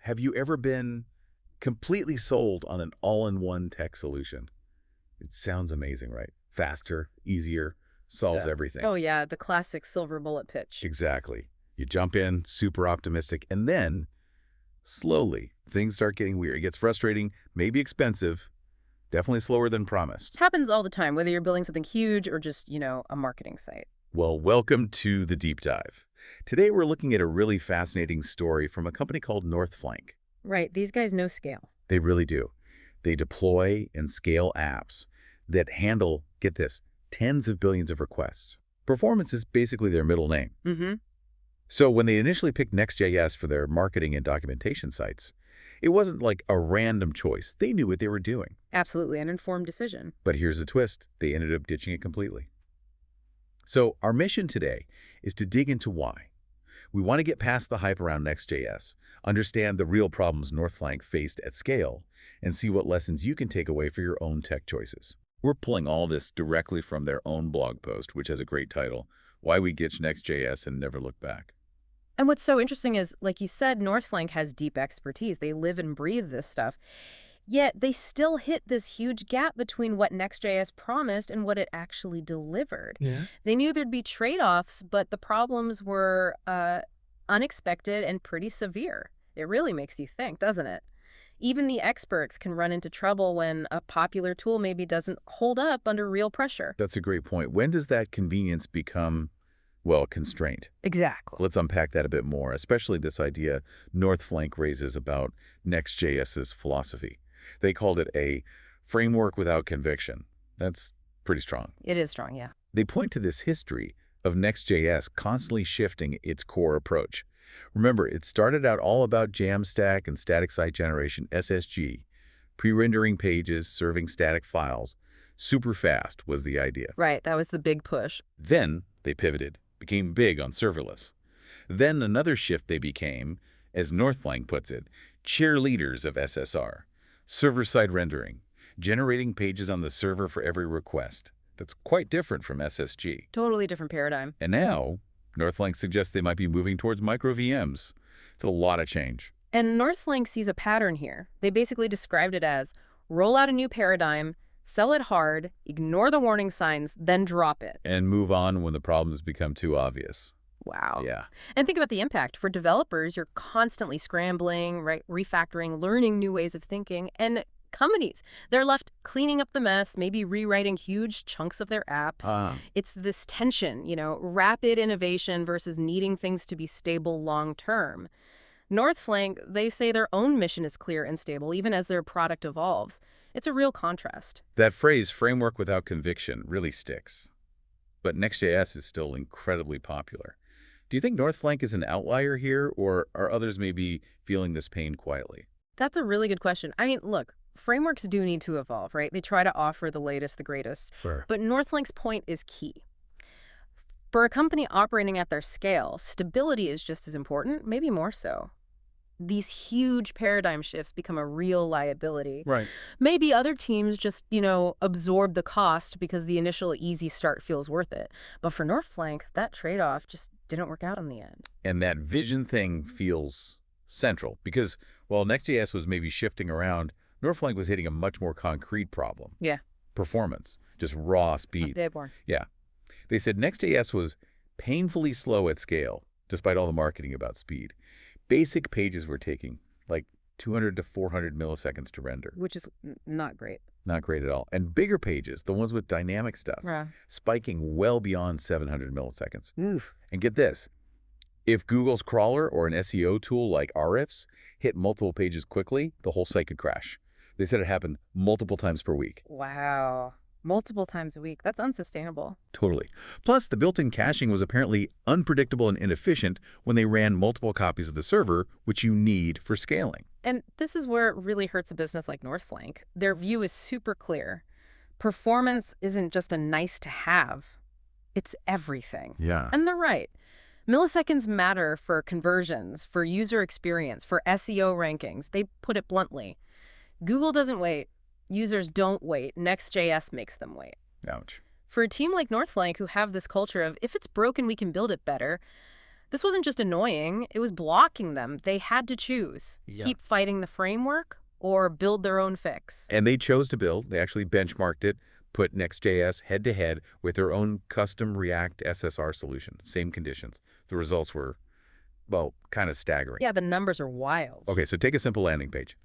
Have you ever been completely sold on an all-in-one tech solution? It sounds amazing, right? Faster, easier, solves everything. Oh, yeah, the classic silver bullet pitch. Exactly. You jump in, super optimistic, and then, slowly, things start getting weird. It gets frustrating, maybe expensive, definitely slower than promised. Happens all the time, whether you're building something huge or just, a marketing site. Well, welcome to the deep dive. Today, we're looking at a really fascinating story from a company called Northflank. Right, these guys know scale. They really do. They deploy and scale apps that handle, get this, tens of billions of requests. Performance is basically their middle name. Mm-hmm. So when they initially picked Next.js for their marketing and documentation sites, it wasn't like a random choice. They knew what they were doing. Absolutely, an informed decision. But here's the twist. They ended up ditching it completely. So our mission today is to dig into why. We want to get past the hype around Next.js, understand the real problems Northflank faced at scale, and see what lessons you can take away for your own tech choices. We're pulling all this directly from their own blog post, which has a great title, Why We Ditched Next.js and Never Looked Back. And what's so interesting is, like you said, Northflank has deep expertise. They live and breathe this stuff. Yet they still hit this huge gap between what Next.js promised and what it actually delivered. Yeah. They knew there'd be trade-offs, but the problems were unexpected and pretty severe. It really makes you think, doesn't it? Even the experts can run into trouble when a popular tool maybe doesn't hold up under real pressure. That's a great point. When does that convenience become, well, constraint? Exactly. Let's unpack that a bit more, especially this idea Northflank raises about Next.js's philosophy. They called it a framework without conviction. That's pretty strong. It is strong, yeah. They point to this history of Next.js constantly shifting its core approach. Remember, it started out all about Jamstack and static site generation, SSG, pre-rendering pages, serving static files. Super fast was the idea. Right, that was the big push. Then they pivoted, became big on serverless. Then another shift they became, as Northflank puts it, cheerleaders of SSR. Server-side rendering, generating pages on the server for every request. That's quite different from SSG. Totally different paradigm. And now, Northflank suggests they might be moving towards microVMs. It's a lot of change. And Northflank sees a pattern here. They basically described it as roll out a new paradigm, sell it hard, ignore the warning signs, then drop it. And move on when the problems become too obvious. Wow. Yeah. And think about the impact. For developers, you're constantly scrambling, right, refactoring, learning new ways of thinking. And companies, they're left cleaning up the mess, maybe rewriting huge chunks of their apps. It's this tension, rapid innovation versus needing things to be stable long term. Northflank, they say their own mission is clear and stable, even as their product evolves. It's a real contrast. That phrase, framework without conviction, really sticks. But Next.js is still incredibly popular. Do you think Northflank is an outlier here, or are others maybe feeling this pain quietly? That's a really good question. I mean, look, frameworks do need to evolve, right? They try to offer the latest, the greatest. Sure. But Northflank's point is key. For a company operating at their scale, stability is just as important, maybe more so. These huge paradigm shifts become a real liability. Right. Maybe other teams just, absorb the cost because the initial easy start feels worth it. But for Northflank, that trade-off just didn't work out in the end. And that vision thing feels central because while Next.js was maybe shifting around, Northflank was hitting a much more concrete problem. Yeah. Performance, just raw speed. Big one. Yeah. They said Next.js was painfully slow at scale, despite all the marketing about speed. Basic pages were taking like 200 to 400 milliseconds to render. Which is not great. Not great at all. And bigger pages, the ones with dynamic stuff, spiking well beyond 700 milliseconds. Oof. And get this, if Google's crawler or an SEO tool like Ahrefs hit multiple pages quickly, the whole site could crash. They said it happened multiple times per week. Wow. Multiple times a week. That's unsustainable. Totally. Plus, the built-in caching was apparently unpredictable and inefficient when they ran multiple copies of the server, which you need for scaling. And this is where it really hurts a business like Northflank. Their view is super clear. Performance isn't just a nice to have. It's everything. Yeah. And they're right. Milliseconds matter for conversions, for user experience, for SEO rankings. They put it bluntly. Google doesn't wait. Users don't wait. Next.js makes them wait. Ouch. For a team like Northflank who have this culture of, if it's broken, we can build it better, This wasn't just annoying, it was blocking them. They had to choose. Yeah. Keep fighting the framework or build their own fix. And they chose to build. They actually benchmarked it, put Next.js head-to-head with their own custom React SSR solution. Same conditions. The results were, well, kind of staggering. Yeah, the numbers are wild. Okay, so take a simple landing page.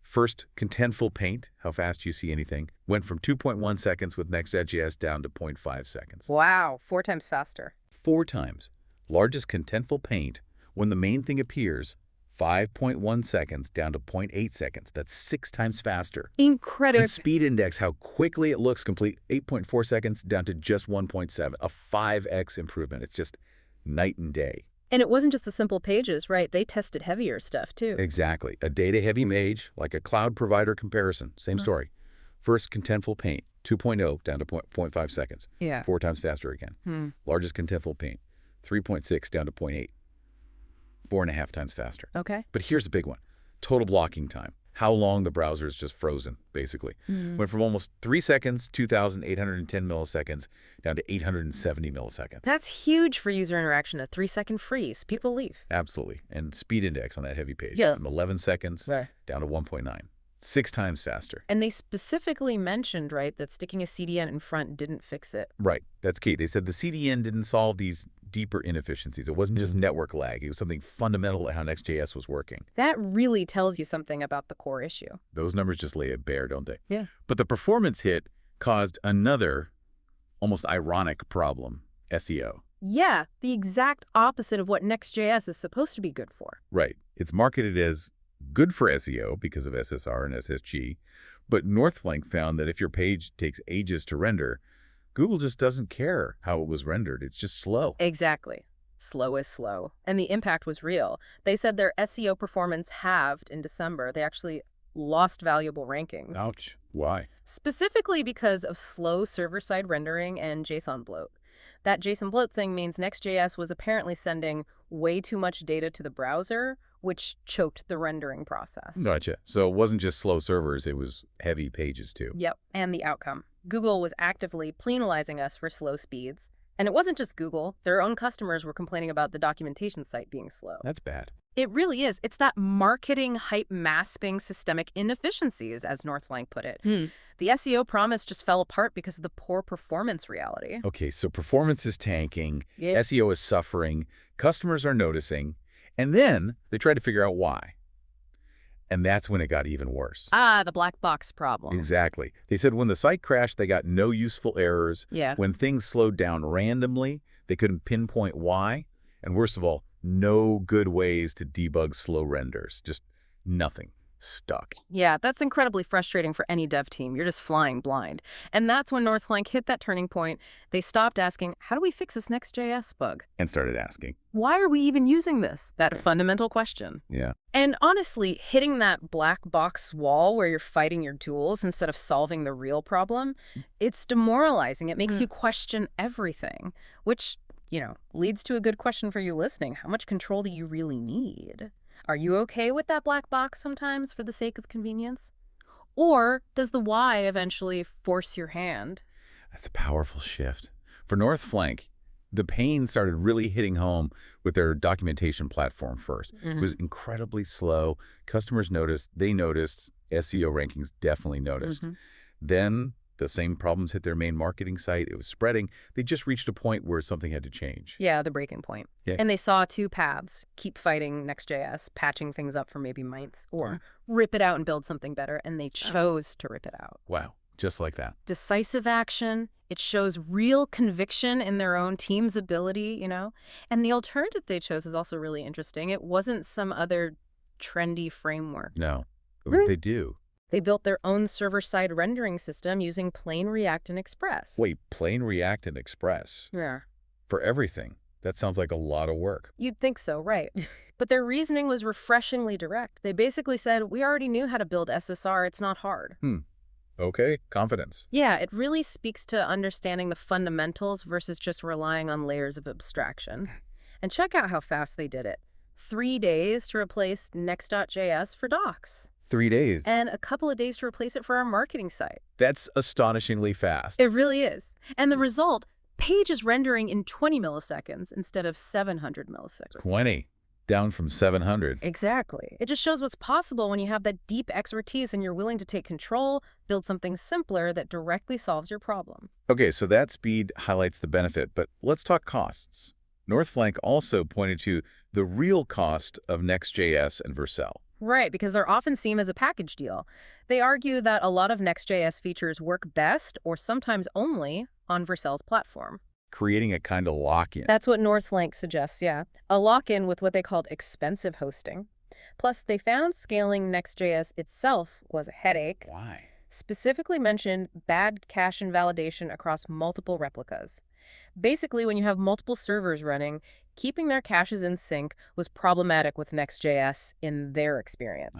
First, contentful paint, how fast you see anything, went from 2.1 seconds with Next.js down to 0.5 seconds. Wow, 4 times faster. 4 times. Largest contentful paint, when the main thing appears, 5.1 seconds down to 0.8 seconds. That's 6 times faster. Incredible. And speed index, how quickly it looks complete, 8.4 seconds down to just 1.7, a 5x improvement. It's just night and day. And it wasn't just the simple pages, right? They tested heavier stuff, too. Exactly. A data-heavy page, like a cloud provider comparison. Same story. First, contentful paint, 2.0 down to 0.5 seconds. Yeah. 4 times faster again. Largest contentful paint, 3.6 down to 0.8. 4.5 times faster. Okay. But here's the big one. Total blocking time. How long the browser is just frozen, basically. Went from almost 3 seconds, 2,810 milliseconds, down to 870 milliseconds. That's huge for user interaction, a 3-second freeze. People leave. Absolutely. And speed index on that heavy page. Yeah. From 11 seconds Right. down to 1.9. 6 times faster. And they specifically mentioned, right, that sticking a CDN in front didn't fix it. Right. That's key. They said the CDN didn't solve these deeper inefficiencies. It wasn't just network lag. It was something fundamental to how Next.js was working. That really tells you something about the core issue. Those numbers just lay it bare, don't they? Yeah. But the performance hit caused another almost ironic problem, SEO. Yeah, the exact opposite of what Next.js is supposed to be good for. Right. It's marketed as good for SEO because of SSR and SSG, but Northflank found that if your page takes ages to render, Google just doesn't care how it was rendered. It's just slow. Exactly. Slow is slow. And the impact was real. They said their SEO performance halved in December. They actually lost valuable rankings. Ouch. Why? Specifically because of slow server-side rendering and JSON bloat. That JSON bloat thing means Next.js was apparently sending way too much data to the browser, which choked the rendering process. Gotcha. So it wasn't just slow servers, it was heavy pages too. Yep, and the outcome. Google was actively penalizing us for slow speeds. And it wasn't just Google. Their own customers were complaining about the documentation site being slow. That's bad. It really is. It's that marketing hype masping systemic inefficiencies, as Northflank put it. The SEO promise just fell apart because of the poor performance reality. Okay, so performance is tanking, Yep. SEO is suffering, customers are noticing, and then they try to figure out why. And that's when it got even worse. Ah, the black box problem. Exactly. They said when the site crashed, they got no useful errors. Yeah. When things slowed down randomly, they couldn't pinpoint why. And worst of all, no good ways to debug slow renders. Just nothing. Stuck. Yeah, that's incredibly frustrating for any dev team. You're just flying blind. And that's when Northflank hit that turning point. They stopped asking, how do we fix this Next.js bug? And started asking. Why are we even using this? That fundamental question. Yeah. And honestly, hitting that black box wall where you're fighting your tools instead of solving the real problem, it's demoralizing. It makes you question everything, which, leads to a good question for you listening. How much control do you really need? Are you okay with that black box sometimes for the sake of convenience? Or does the why eventually force your hand? That's a powerful shift. For Northflank, the pain started really hitting home with their documentation platform first. It was incredibly slow. Customers noticed, they noticed, SEO rankings definitely noticed. Then the same problems hit their main marketing site. It was spreading. They just reached a point where something had to change. Yeah, the breaking point. Yeah. And they saw 2 paths. Keep fighting Next.js, patching things up for maybe months, or rip it out and build something better. And they chose to rip it out. Wow. Just like that. Decisive action. It shows real conviction in their own team's ability, And the alternative they chose is also really interesting. It wasn't some other trendy framework. No. What they do? They built their own server-side rendering system using plain React and Express. Wait, plain React and Express? Yeah. For everything? That sounds like a lot of work. You'd think so, right? But their reasoning was refreshingly direct. They basically said, we already knew how to build SSR. It's not hard. Okay, confidence. Yeah, it really speaks to understanding the fundamentals versus just relying on layers of abstraction. And check out how fast they did it. 3 days to replace Next.js for docs. 3 days. And a couple of days to replace it for our marketing site. That's astonishingly fast. It really is. And the result, page is rendering in 20 milliseconds instead of 700 milliseconds. 20, down from 700. Exactly. It just shows what's possible when you have that deep expertise and you're willing to take control, build something simpler that directly solves your problem. Okay, so that speed highlights the benefit, but let's talk costs. Northflank also pointed to the real cost of Next.js and Vercel. Right, because they're often seen as a package deal. They argue that a lot of Next.js features work best, or sometimes only, on Vercel's platform. Creating a kind of lock-in. That's what Northflank suggests, yeah. A lock-in with what they called expensive hosting. Plus, they found scaling Next.js itself was a headache. Why? Specifically mentioned bad cache invalidation across multiple replicas. Basically, when you have multiple servers running, keeping their caches in sync was problematic with Next.js in their experience.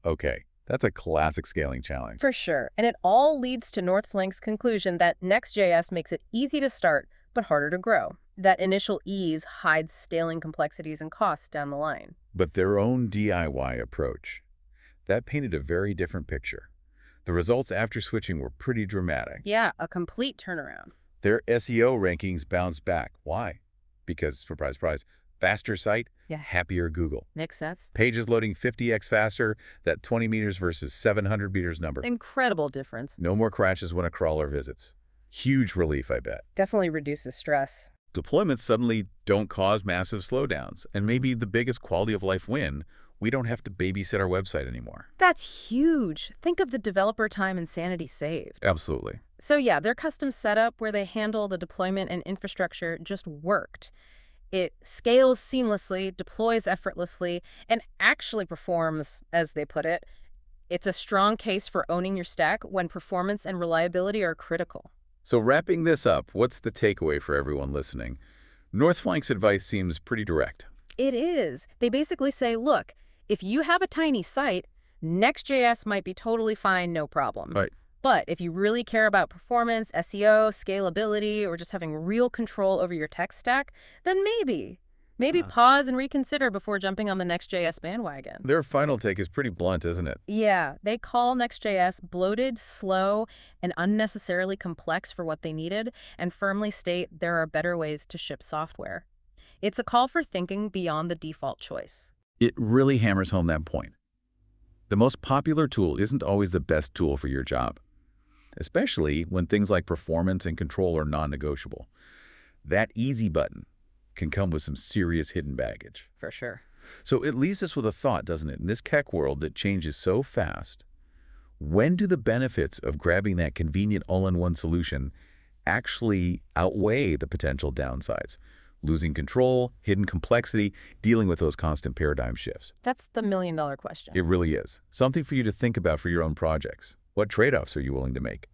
Okay. That's a classic scaling challenge. For sure. And it all leads to Northflank's conclusion that Next.js makes it easy to start, but harder to grow. That initial ease hides scaling complexities and costs down the line. But their own DIY approach, that painted a very different picture. The results after switching were pretty dramatic. Yeah, a complete turnaround. Their SEO rankings bounced back. Why? Because, surprise, surprise, faster site, happier Google. Makes sense. Pages loading 50x faster, that 20 meters versus 700 meters number. Incredible difference. No more crashes when a crawler visits. Huge relief, I bet. Definitely reduces stress. Deployments suddenly don't cause massive slowdowns. And maybe the biggest quality of life win, we don't have to babysit our website anymore. That's huge. Think of the developer time and sanity saved. Absolutely. So yeah, their custom setup where they handle the deployment and infrastructure just worked. It scales seamlessly, deploys effortlessly, and actually performs, as they put it. It's a strong case for owning your stack when performance and reliability are critical. So wrapping this up, what's the takeaway for everyone listening? Northflank's advice seems pretty direct. It is. They basically say, look, if you have a tiny site, Next.js might be totally fine, no problem. Right. But if you really care about performance, SEO, scalability, or just having real control over your tech stack, then maybe pause and reconsider before jumping on the Next.js bandwagon. Their final take is pretty blunt, isn't it? Yeah, they call Next.js bloated, slow, and unnecessarily complex for what they needed, and firmly state there are better ways to ship software. It's a call for thinking beyond the default choice. It really hammers home that point. The most popular tool isn't always the best tool for your job, especially when things like performance and control are non-negotiable. That easy button can come with some serious hidden baggage. For sure. So it leaves us with a thought, doesn't it? In this tech world that changes so fast, when do the benefits of grabbing that convenient all-in-one solution actually outweigh the potential downsides? Losing control, hidden complexity, dealing with those constant paradigm shifts. That's the million-dollar question. It really is. Something for you to think about for your own projects. What trade-offs are you willing to make?